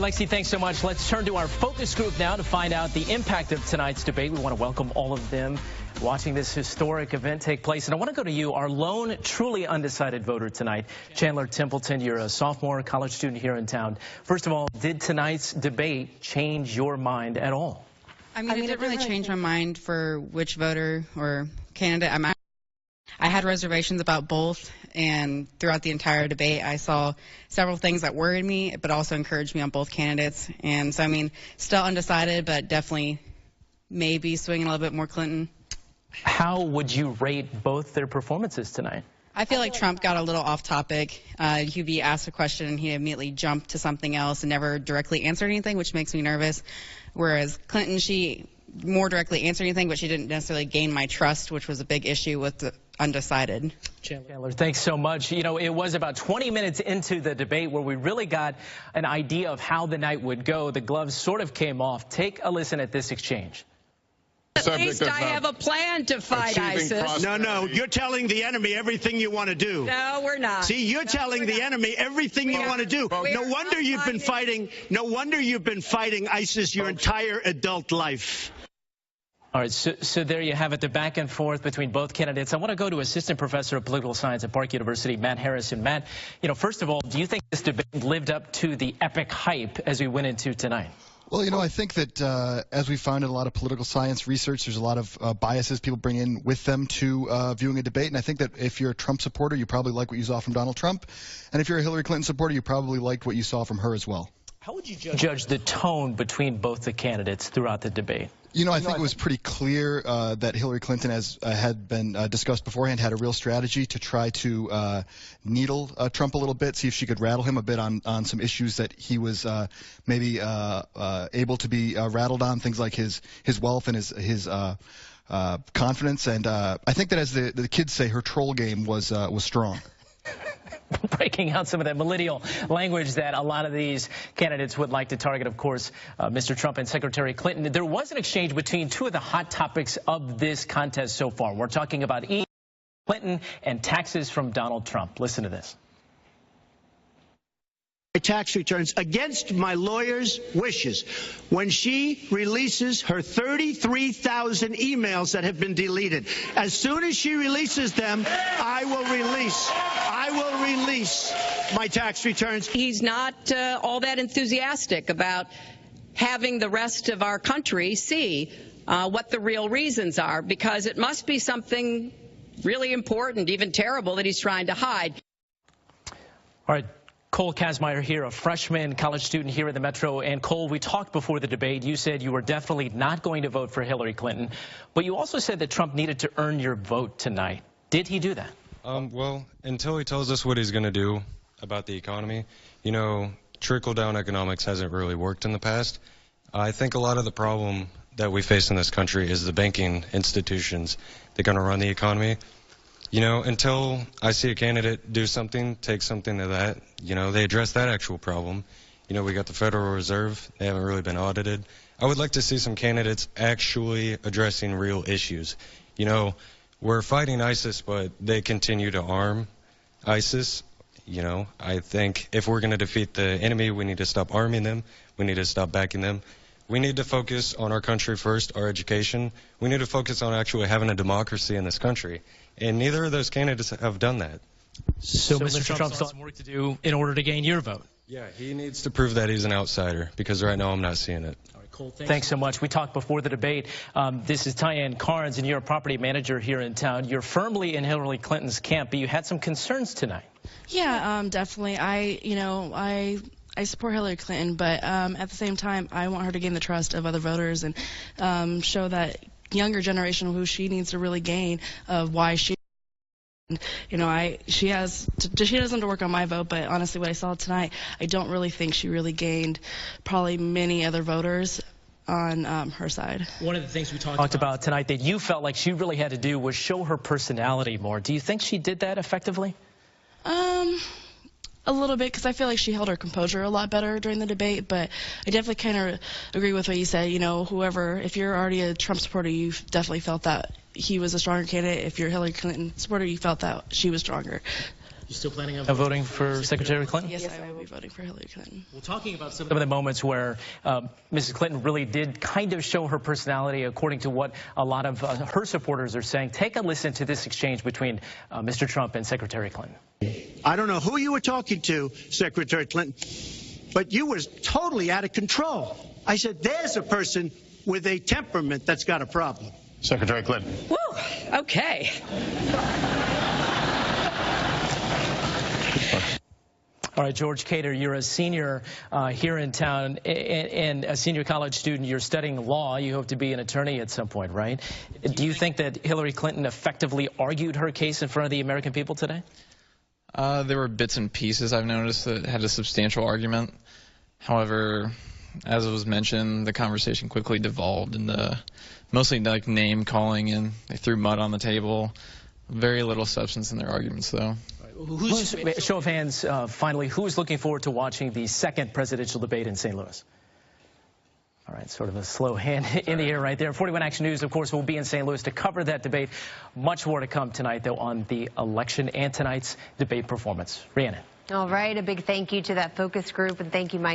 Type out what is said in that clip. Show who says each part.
Speaker 1: Lexi, thanks so much. Let's turn to our focus group now to find out the impact of tonight's debate. We want to welcome all of them watching this historic event take place. And I want to go to you, our lone truly undecided voter tonight, Chandler Templeton. You're a sophomore college student here in town. First of all, did tonight's debate change your mind at all?
Speaker 2: I mean, it didn't really change my mind for which voter or candidate. I had reservations about both, and throughout the entire debate, I saw several things that worried me, but also encouraged me on both candidates. And so, I mean, still undecided, but definitely maybe swinging a little bit more Clinton.
Speaker 1: How would you rate both their performances tonight?
Speaker 2: I feel like Trump got a little off topic. He'd be asked a question and he immediately jumped to something else and never directly answered anything, which makes me nervous. Whereas Clinton, she more directly answered anything, but she didn't necessarily gain my trust, which was a big issue with the undecided.
Speaker 1: Chandler, thanks so much. You know, it was about 20 minutes into the debate where we really got an idea of how the night would go. The gloves sort of came off. Take a listen at this exchange.
Speaker 3: At least I have a plan to fight ISIS.
Speaker 4: No, you're telling the enemy everything you want to do.
Speaker 3: No, we're not.
Speaker 4: See, you're telling the enemy everything you want to do. No wonder you've been fighting. No wonder you've been fighting ISIS your entire adult life.
Speaker 1: All right, so there you have it, the back and forth between both candidates. I want to go to Assistant Professor of Political Science at Park University, Matt Harrison. Matt, you know, first of all, do you think this debate lived up to the epic hype as we went into tonight?
Speaker 5: Well, you know, I think that as we found in a lot of political science research, there's a lot of biases people bring in with them to viewing a debate. And I think that if you're a Trump supporter, you probably like what you saw from Donald Trump. And if you're a Hillary Clinton supporter, you probably liked what you saw from her as well.
Speaker 1: How would you judge the tone between both the candidates throughout the debate?
Speaker 5: You know, I think it was pretty clear that Hillary Clinton, as had been discussed beforehand, had a real strategy to try to needle Trump a little bit, see if she could rattle him a bit on some issues that he was maybe able to be rattled on, things like his wealth and his confidence. And I think that, as the kids say, her troll game was strong.
Speaker 1: Breaking out some of that millennial language that a lot of these candidates would like to target, of course, Mr. Trump and Secretary Clinton. There was an exchange between two of the hot topics of this contest so far. We're talking about Clinton and taxes from Donald Trump. Listen to this.
Speaker 4: My tax returns against my lawyer's wishes when she releases her 33,000 emails that have been deleted. As soon as she releases them, I will release my tax returns.
Speaker 3: He's not all that enthusiastic about having the rest of our country see what the real reasons are, because it must be something really important, even terrible, that he's trying to hide.
Speaker 1: All right. Cole Kazmier here, a freshman college student here in the Metro. And Cole, we talked before the debate. You said you were definitely not going to vote for Hillary Clinton, but you also said that Trump needed to earn your vote tonight. Did he do that?
Speaker 6: Well, until he tells us what he's going to do about the economy, you know, trickle-down economics hasn't really worked in the past. I think a lot of the problem that we face in this country is the banking institutions that are going to run the economy. You know, until I see a candidate do something, take something to that, you know, they address that actual problem. You know, we got the Federal Reserve. They haven't really been audited. I would like to see some candidates actually addressing real issues. You know, we're fighting ISIS, but they continue to arm ISIS. You know, I think if we're going to defeat the enemy, we need to stop arming them. We need to stop backing them. We need to focus on our country first, our education. We need to focus on actually having a democracy in this country. And neither of those candidates have done that.
Speaker 1: So Mr. Trump still has some work to do in order to gain your vote.
Speaker 6: Yeah, he needs to prove that he's an outsider, because right now I'm not seeing it.
Speaker 1: All right, Cole, thanks so much. We talked before the debate. This is Tyann Carnes, and you're a property manager here in town. You're firmly in Hillary Clinton's camp, but you had some concerns tonight.
Speaker 7: Yeah, definitely. I support Hillary Clinton, but at the same time, I want her to gain the trust of other voters and show that younger generation who she needs to really gain of why she, you know, she has to work on my vote. But honestly, what I saw tonight, I don't really think she really gained probably many other voters on her side.
Speaker 1: One of the things we talked about tonight that you felt like she really had to do was show her personality more. Do you think she did that effectively?
Speaker 7: A little bit, because I feel like she held her composure a lot better during the debate, but I definitely kind of agree with what you said. You know, if you're already a Trump supporter, you definitely felt that he was a stronger candidate. If you're a Hillary Clinton supporter, you felt that she was stronger.
Speaker 1: You still planning on voting for Secretary Clinton?
Speaker 7: Yes, I will be voting for Hillary Clinton.
Speaker 1: Well, talking about some of the moments where Mrs. Clinton really did kind of show her personality, according to what a lot of her supporters are saying. Take a listen to this exchange between Mr. Trump and Secretary Clinton.
Speaker 4: I don't know who you were talking to, Secretary Clinton, but you were totally out of control. I said, there's a person with a temperament that's got a problem.
Speaker 8: Secretary Clinton.
Speaker 3: Woo, okay.
Speaker 1: All right, George Cater, you're a senior here in town and a senior college student. You're studying law. You hope to be an attorney at some point, right? Do you think that Hillary Clinton effectively argued her case in front of the American people today?
Speaker 9: There were bits and pieces I've noticed that had a substantial argument. However, as it was mentioned, the conversation quickly devolved into mostly like name calling, and they threw mud on the table. Very little substance in their arguments, though.
Speaker 1: Show of hands, finally, who's looking forward to watching the second presidential debate in St. Louis? All right, sort of a slow hand in the air right there. 41 Action News, of course, will be in St. Louis to cover that debate. Much more to come tonight, though, on the election and tonight's debate performance. Rhiannon.
Speaker 10: All right, a big thank you to that focus group, and thank you, Mike.